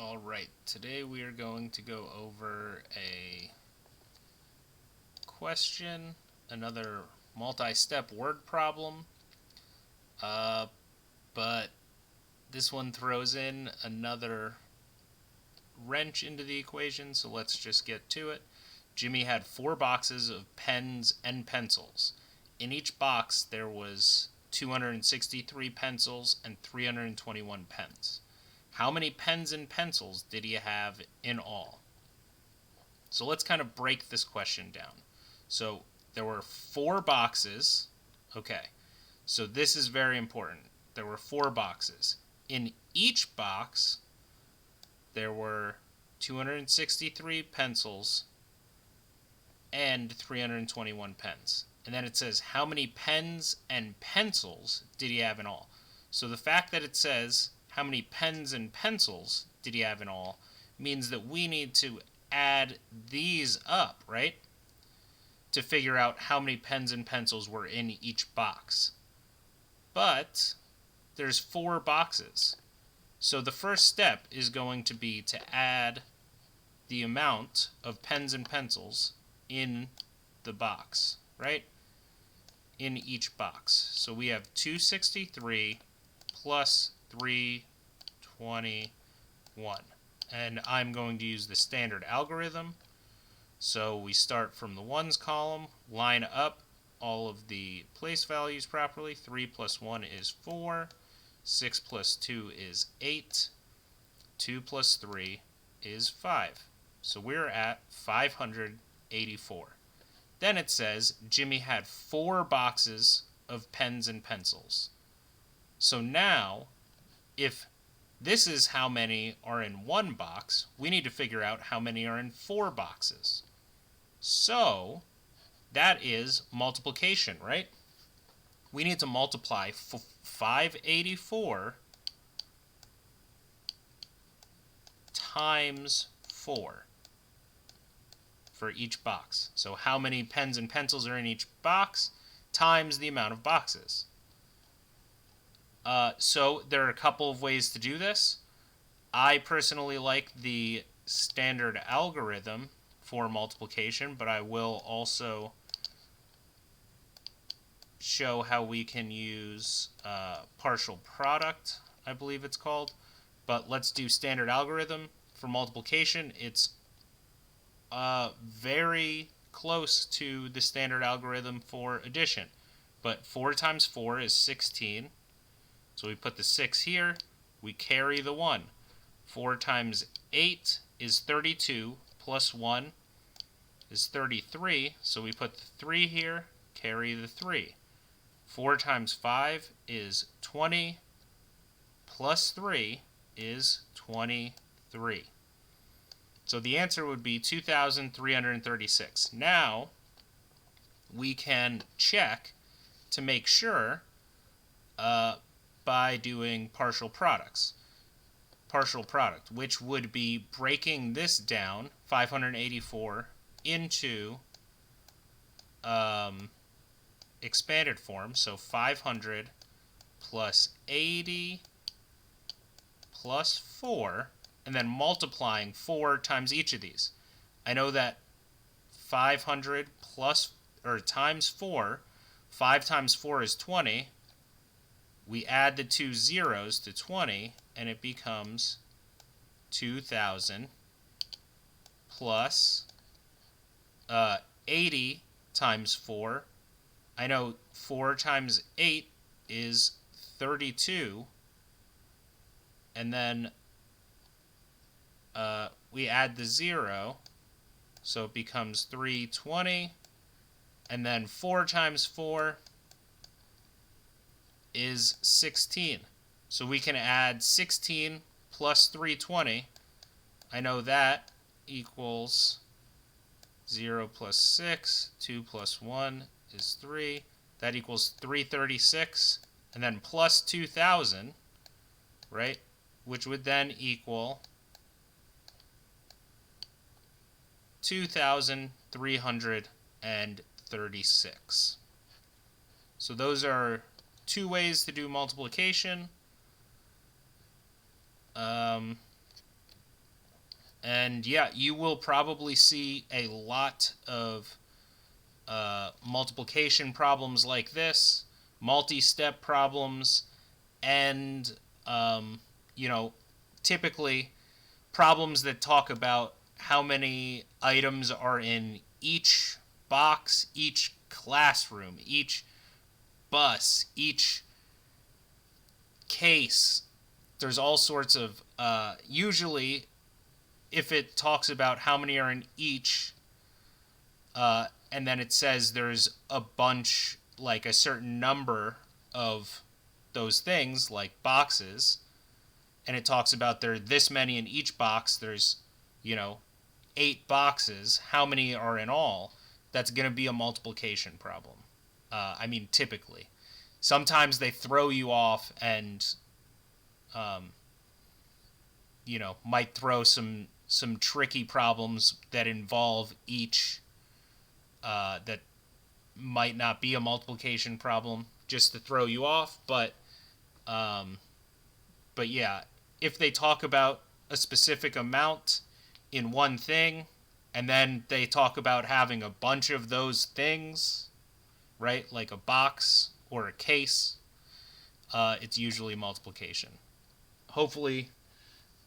Alright, today we are going to go over a question, another multi-step word problem, but this one throws in another wrench into the equation, so let's just get to it. Jimmy had 4 boxes of pens and pencils. In each box there was 263 pencils and 321 pens. How many pens and pencils did he have in all? So let's kind of break this question down. So there were 4 boxes. Okay, so this is very important. There were 4 boxes. In each box, there were 263 pencils and 321 pens. And then it says, how many pens and pencils did he have in all? So the fact that it says, how many pens and pencils did he have in all, means that we need to add these up, right? To figure out how many pens and pencils were in each box. But there's 4 boxes. So the first step is going to be to add the amount of pens and pencils in the box, right? In each box. So we have 263 plus 321. And I'm going to use the standard algorithm. So we start from the ones column, line up all of the place values properly. 3 plus 1 is 4. 6 plus 2 is 8. 2 plus 3 is 5. So we're at 584. Then it says Jimmy had 4 boxes of pens and pencils. So now, if this is how many are in one box, we need to figure out how many are in 4 boxes. So that is multiplication, right? We need to multiply 584 times 4 for each box. So how many pens and pencils are in each box times the amount of boxes. So there are a couple of ways to do this. I personally like the standard algorithm for multiplication, but I will also show how we can use partial product, I believe it's called. But let's do standard algorithm for multiplication. It's very close to the standard algorithm for addition. But 4 times 4 is 16. So we put the 6 here. We carry the 1. 4 times 8 is 32 plus 1 is 33. So we put the 3 here, carry the 3. 4 times 5 is 20 plus 3 is 23. So the answer would be 2,336. Now we can check to make sure by doing partial products. Partial product, which would be breaking this down, 584, into expanded form. So 500 plus 80 plus 4, and then multiplying 4 times each of these. I know that 500 plus or times 4, 5 times 4 is 20. We add the 2 zeros to 20, and it becomes 2,000 plus 80 times 4. I know 4 times 8 is 32. And then we add the 0, so it becomes 320. And then 4 times 4 is 16. So we can add 16 plus 320. I know that equals 0 plus 6, 2 plus 1 is 3. That equals 336. And then plus 2,000, right? Which would then equal 2,336. So those are 2 ways to do multiplication. And yeah, you will probably see a lot of multiplication problems like this, multi-step problems, and you know, typically problems that talk about how many items are in each box, each classroom, each bus, each case. There's all sorts of usually if it talks about how many are in each, and then it says there's a bunch, like a certain number of those things, like boxes, and it talks about there are this many in each box. There's, you know, 8 boxes. How many are in all? That's going to be a multiplication problem. I mean, typically. Sometimes they throw you off and, um, might throw some tricky problems that involve each that might not be a multiplication problem just to throw you off. Um, but yeah, if they talk about a specific amount in one thing, and then they talk about having a bunch of those things, right? Like a box or a case, it's usually multiplication. Hopefully,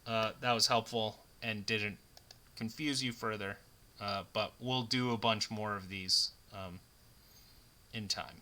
that was helpful and didn't confuse you further. But we'll do a bunch more of these in time.